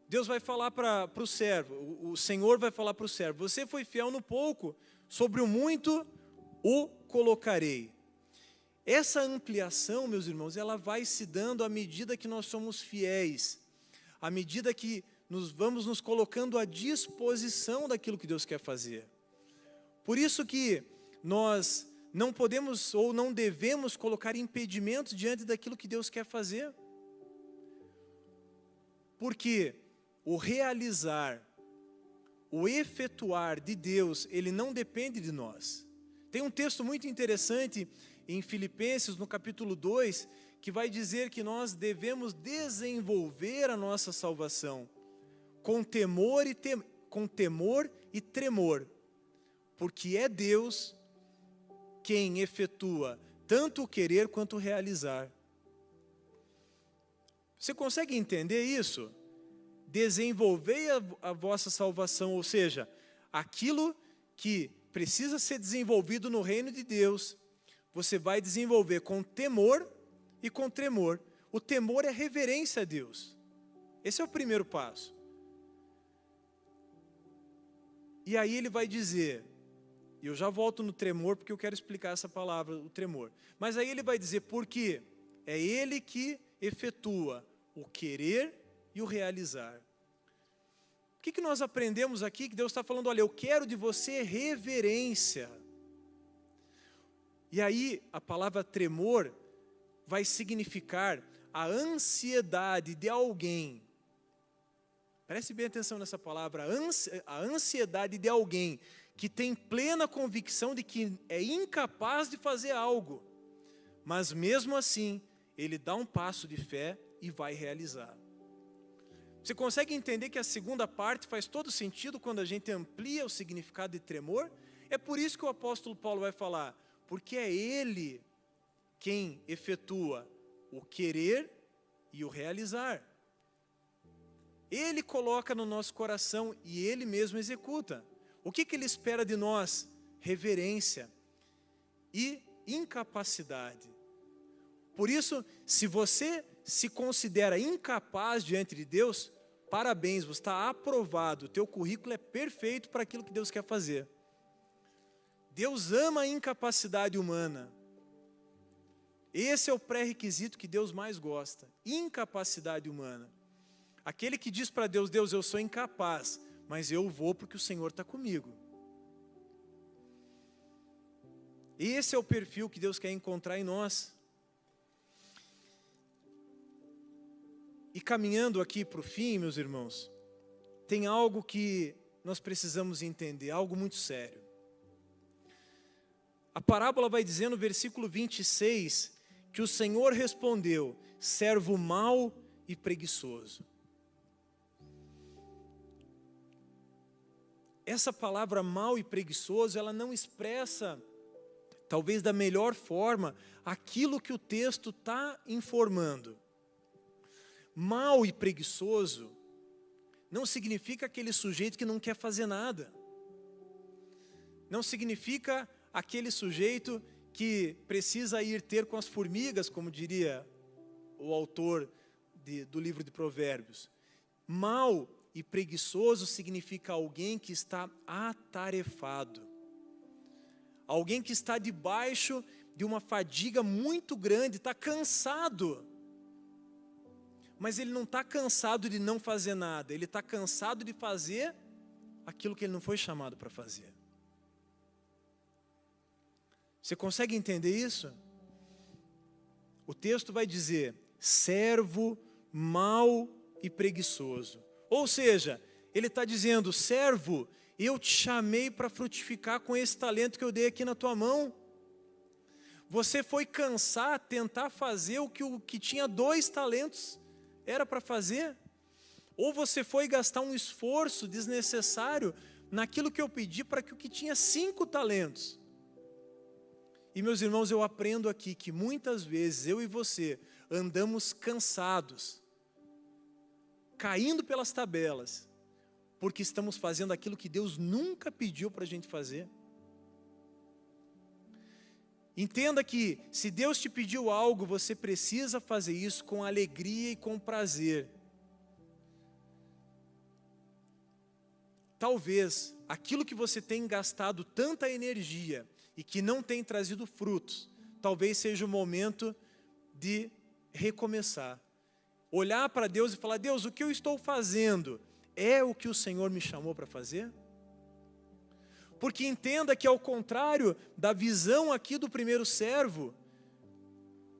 Deus vai falar para o servo, o Senhor vai falar para o servo: você foi fiel no pouco, sobre o muito o colocarei. Essa ampliação, meus irmãos, ela vai se dando à medida que nós somos fiéis, à medida que vamos nos colocando à disposição daquilo que Deus quer fazer. Por isso que nós não podemos ou não devemos colocar impedimentos diante daquilo que Deus quer fazer. Porque o realizar, o efetuar de Deus, ele não depende de nós. Tem um texto muito interessante em Filipenses, no capítulo 2, que vai dizer que nós devemos desenvolver a nossa salvação com temor e tremor, porque é Deus quem efetua tanto o querer quanto o realizar. Você consegue entender isso? Desenvolver a vossa salvação, ou seja, aquilo que precisa ser desenvolvido no reino de Deus, você vai desenvolver com temor e com tremor. O temor é reverência a Deus. Esse é o primeiro passo. E aí ele vai dizer, e eu já volto no tremor porque eu quero explicar essa palavra, o tremor. Mas aí ele vai dizer, porque é ele que efetua o querer e o realizar. O que nós aprendemos aqui? Que Deus está falando, olha, eu quero de você reverência. E aí a palavra tremor vai significar a ansiedade de alguém. Preste bem atenção nessa palavra, a ansiedade de alguém que tem plena convicção de que é incapaz de fazer algo, mas mesmo assim, ele dá um passo de fé e vai realizar. Você consegue entender que a segunda parte faz todo sentido quando a gente amplia o significado de tremor? É por isso que o apóstolo Paulo vai falar, porque é ele quem efetua o querer e o realizar. Ele coloca no nosso coração e ele mesmo executa. O que ele espera de nós? Reverência e incapacidade. Por isso, se você se considera incapaz diante de Deus, parabéns, você está aprovado, o teu currículo é perfeito para aquilo que Deus quer fazer. Deus ama a incapacidade humana. Esse é o pré-requisito que Deus mais gosta, incapacidade humana. Aquele que diz para Deus, Deus, eu sou incapaz, mas eu vou porque o Senhor está comigo. Esse é o perfil que Deus quer encontrar em nós. E caminhando aqui para o fim, meus irmãos, tem algo que nós precisamos entender, algo muito sério. A parábola vai dizer no versículo 26, que o Senhor respondeu, servo mau e preguiçoso. Essa palavra mau e preguiçoso, ela não expressa, talvez da melhor forma, aquilo que o texto está informando. Mau e preguiçoso não significa aquele sujeito que não quer fazer nada. Não significa aquele sujeito que precisa ir ter com as formigas, como diria o autor do livro de Provérbios. Mau e preguiçoso significa alguém que está atarefado. Alguém que está debaixo de uma fadiga muito grande, está cansado. Mas ele não está cansado de não fazer nada, ele está cansado de fazer aquilo que ele não foi chamado para fazer. Você consegue entender isso? O texto vai dizer, servo mau e preguiçoso. Ou seja, ele está dizendo, servo, eu te chamei para frutificar com esse talento que eu dei aqui na tua mão. Você foi tentar fazer o que tinha 2 talentos era para fazer. Ou você foi gastar um esforço desnecessário naquilo que eu pedi para que o que tinha 5 talentos. E meus irmãos, eu aprendo aqui que muitas vezes eu e você andamos cansados, caindo pelas tabelas, porque estamos fazendo aquilo que Deus nunca pediu para a gente fazer. Entenda que se Deus te pediu algo, você precisa fazer isso com alegria e com prazer. Talvez aquilo que você tem gastado tanta energia e que não tem trazido frutos, talvez seja o momento de recomeçar. Olhar para Deus e falar: Deus, o que eu estou fazendo é o que o Senhor me chamou para fazer? Porque entenda que, ao contrário da visão aqui do primeiro servo,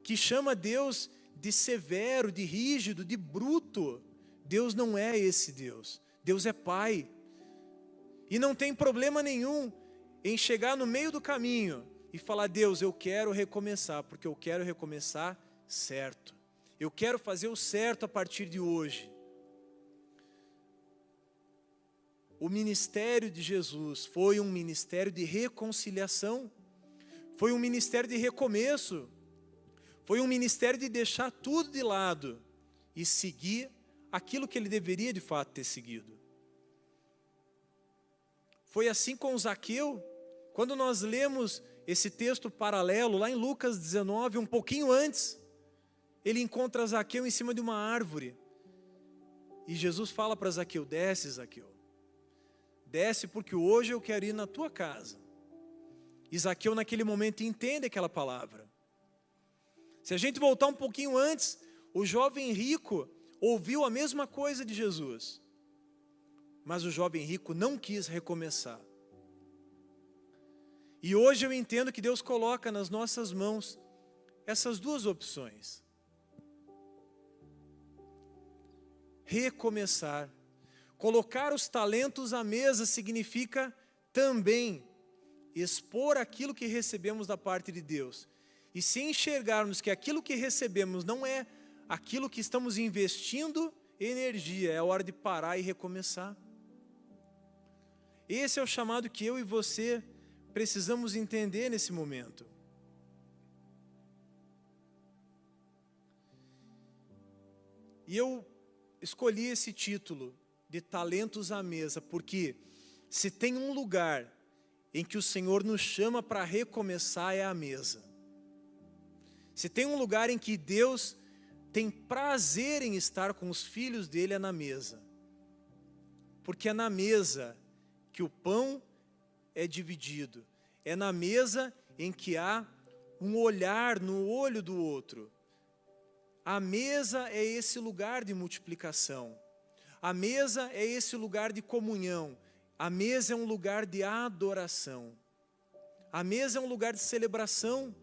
que chama Deus de severo, de rígido, de bruto, Deus não é esse Deus. Deus é Pai. E não tem problema nenhum em chegar no meio do caminho e falar: Deus, eu quero recomeçar, porque eu quero recomeçar certo. Eu quero fazer o certo a partir de hoje. O ministério de Jesus foi um ministério de reconciliação, foi um ministério de recomeço, foi um ministério de deixar tudo de lado e seguir aquilo que ele deveria de fato ter seguido. Foi assim com Zaqueu. Quando nós lemos esse texto paralelo, lá em Lucas 19, um pouquinho antes, ele encontra Zaqueu em cima de uma árvore. E Jesus fala para Zaqueu: desce, Zaqueu. Desce, porque hoje eu quero ir na tua casa. E Zaqueu naquele momento entende aquela palavra. Se a gente voltar um pouquinho antes, o jovem rico ouviu a mesma coisa de Jesus. Mas o jovem rico não quis recomeçar. E hoje eu entendo que Deus coloca nas nossas mãos essas duas opções. Recomeçar. Colocar os talentos à mesa significa também expor aquilo que recebemos da parte de Deus. E se enxergarmos que aquilo que recebemos não é aquilo que estamos investindo energia, é a hora de parar e recomeçar. Esse é o chamado que eu e você precisamos entender nesse momento. E eu escolhi esse título de talentos à mesa, porque se tem um lugar em que o Senhor nos chama para recomeçar, é a mesa. Se tem um lugar em que Deus tem prazer em estar com os filhos dele, é na mesa. Porque é na mesa que o pão é dividido. É na mesa em que há um olhar no olho do outro. A mesa é esse lugar de multiplicação. A mesa é esse lugar de comunhão. A mesa é um lugar de adoração. A mesa é um lugar de celebração.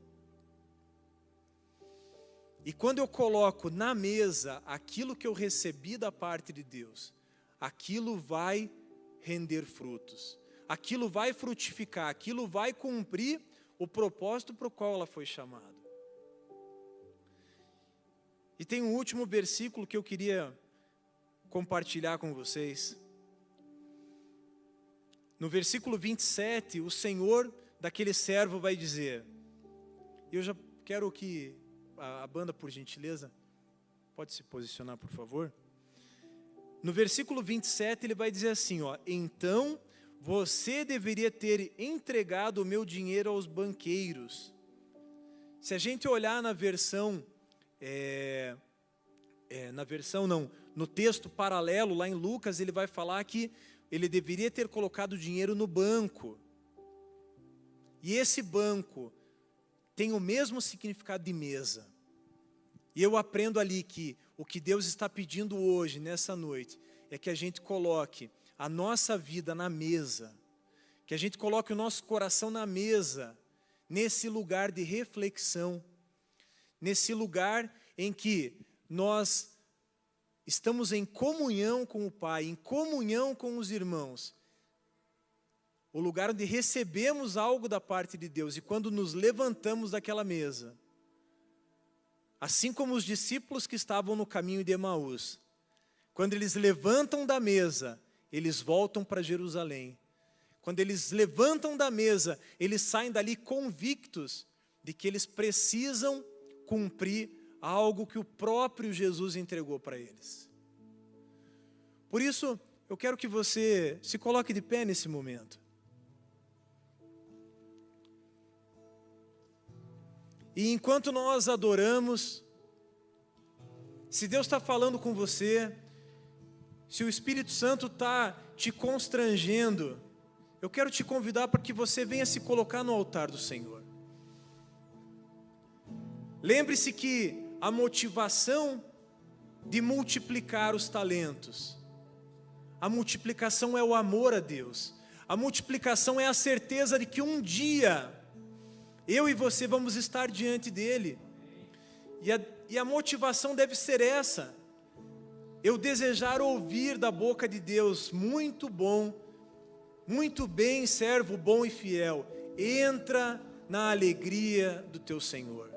E quando eu coloco na mesa aquilo que eu recebi da parte de Deus, aquilo vai render frutos. Aquilo vai frutificar, aquilo vai cumprir o propósito para o qual ela foi chamada. E tem um último versículo que eu queria compartilhar com vocês. No versículo 27, o Senhor daquele servo vai dizer, eu já quero que a banda, por gentileza, pode se posicionar, por favor. No versículo 27, ele vai dizer assim, ó, então você deveria ter entregado o meu dinheiro aos banqueiros. Se a gente olhar na versão, no texto paralelo, lá em Lucas, ele vai falar que ele deveria ter colocado o dinheiro no banco. E esse banco tem o mesmo significado de mesa. E eu aprendo ali que o que Deus está pedindo hoje, nessa noite, é que a gente coloque a nossa vida na mesa, que a gente coloque o nosso coração na mesa, nesse lugar de reflexão, nesse lugar em que nós estamos em comunhão com o Pai, em comunhão com os irmãos, o lugar onde recebemos algo da parte de Deus, e quando nos levantamos daquela mesa, assim como os discípulos que estavam no caminho de Emaús, Quando eles levantam da mesa, eles voltam para Jerusalém. Quando eles levantam da mesa, eles saem dali convictos de que eles precisam cumprir algo que o próprio Jesus entregou para eles. Por isso, eu quero que você se coloque de pé nesse momento. E enquanto nós adoramos, se Deus está falando com você, se o Espírito Santo está te constrangendo, eu quero te convidar para que você venha se colocar no altar do Senhor. Lembre-se que a motivação de multiplicar os talentos, a multiplicação é o amor a Deus, a multiplicação é a certeza de que um dia eu e você vamos estar diante dele, e a motivação deve ser essa: eu desejar ouvir da boca de Deus: muito bom, muito bem, servo bom e fiel, entra na alegria do teu Senhor.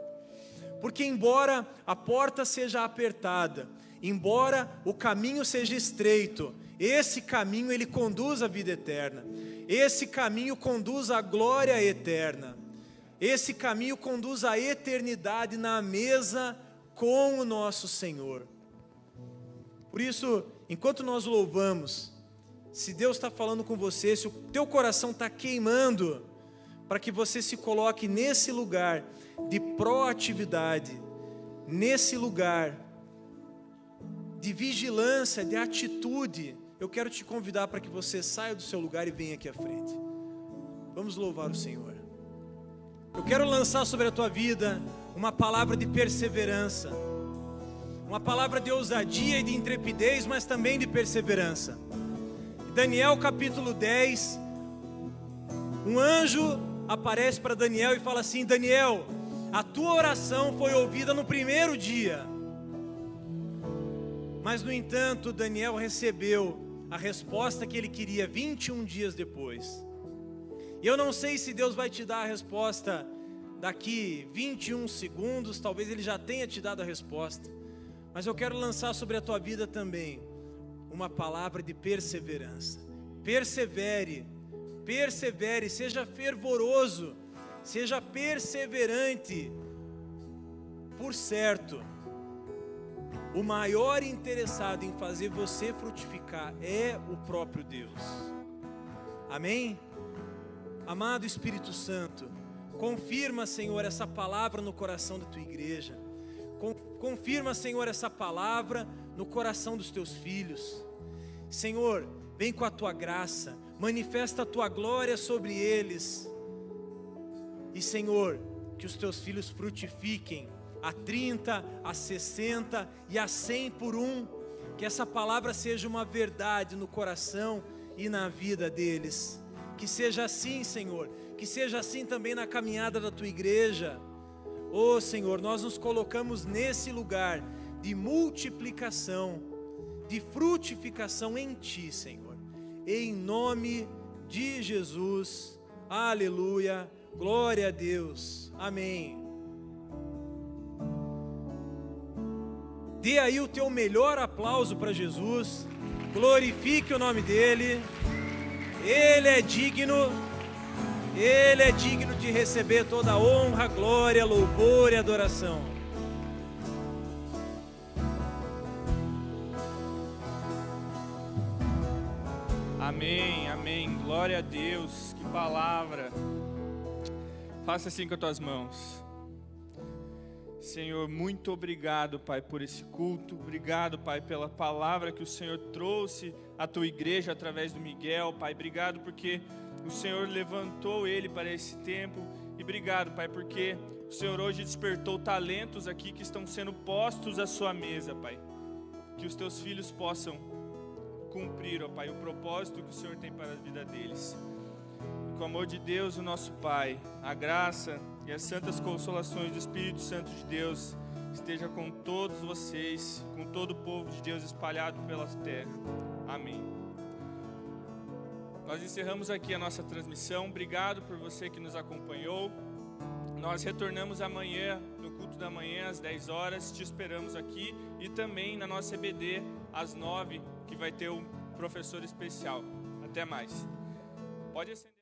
Porque embora a porta seja apertada, embora o caminho seja estreito, esse caminho ele conduz à vida eterna, esse caminho conduz à glória eterna, esse caminho conduz à eternidade na mesa com o nosso Senhor. Por isso, enquanto nós louvamos, se Deus está falando com você, se o teu coração está queimando, para que você se coloque nesse lugar de proatividade, nesse lugar de vigilância, de atitude, eu quero te convidar para que você saia do seu lugar e venha aqui à frente. Vamos louvar o Senhor. Eu quero lançar sobre a tua vida uma palavra de perseverança, uma palavra de ousadia e de intrepidez, mas também de perseverança. Daniel capítulo 10, um anjo aparece para Daniel e fala assim: Daniel, a tua oração foi ouvida no primeiro dia. Mas no entanto, Daniel recebeu a resposta que ele queria 21 dias depois. E eu não sei se Deus vai te dar a resposta daqui 21 segundos, talvez Ele já tenha te dado a resposta. Mas eu quero lançar sobre a tua vida também uma palavra de perseverança. Persevere, persevere, seja fervoroso, seja perseverante. Por certo, o maior interessado em fazer você frutificar é o próprio Deus. Amém? Amado Espírito Santo, confirma, Senhor, essa palavra no coração da tua igreja. Confirma, Senhor, essa palavra no coração dos teus filhos. Senhor, vem com a tua graça, manifesta a tua glória sobre eles. E, Senhor, que os teus filhos frutifiquem a 30, a 60 e a 100 por um. Que essa palavra seja uma verdade no coração e na vida deles. Que seja assim, Senhor, que seja assim também na caminhada da tua igreja. Oh, Senhor, nós nos colocamos nesse lugar de multiplicação, de frutificação em Ti, Senhor. Em nome de Jesus, aleluia, glória a Deus, amém. Dê aí o teu melhor aplauso para Jesus, glorifique o nome dEle. Ele é digno de receber toda a honra, glória, louvor e adoração. Amém, amém, glória a Deus, que palavra. Faça assim com as tuas mãos. Senhor, muito obrigado, Pai, por esse culto. Obrigado, Pai, pela palavra que o Senhor trouxe à tua igreja através do Miguel, Pai. Obrigado porque o Senhor levantou ele para esse tempo. E obrigado, Pai, porque o Senhor hoje despertou talentos aqui que estão sendo postos à sua mesa, Pai. Que os teus filhos possam cumprir, ó Pai, o propósito que o Senhor tem para a vida deles. Com o amor de Deus, o nosso Pai, a graça e as santas consolações do Espírito Santo de Deus esteja com todos vocês, com todo o povo de Deus espalhado pela terra. Amém. Nós encerramos aqui a nossa transmissão. Obrigado por você que nos acompanhou. Nós retornamos amanhã, no culto da manhã, às 10 horas. Te esperamos aqui e também na nossa EBD, às 9, que vai ter um professor especial. Até mais. Pode ser.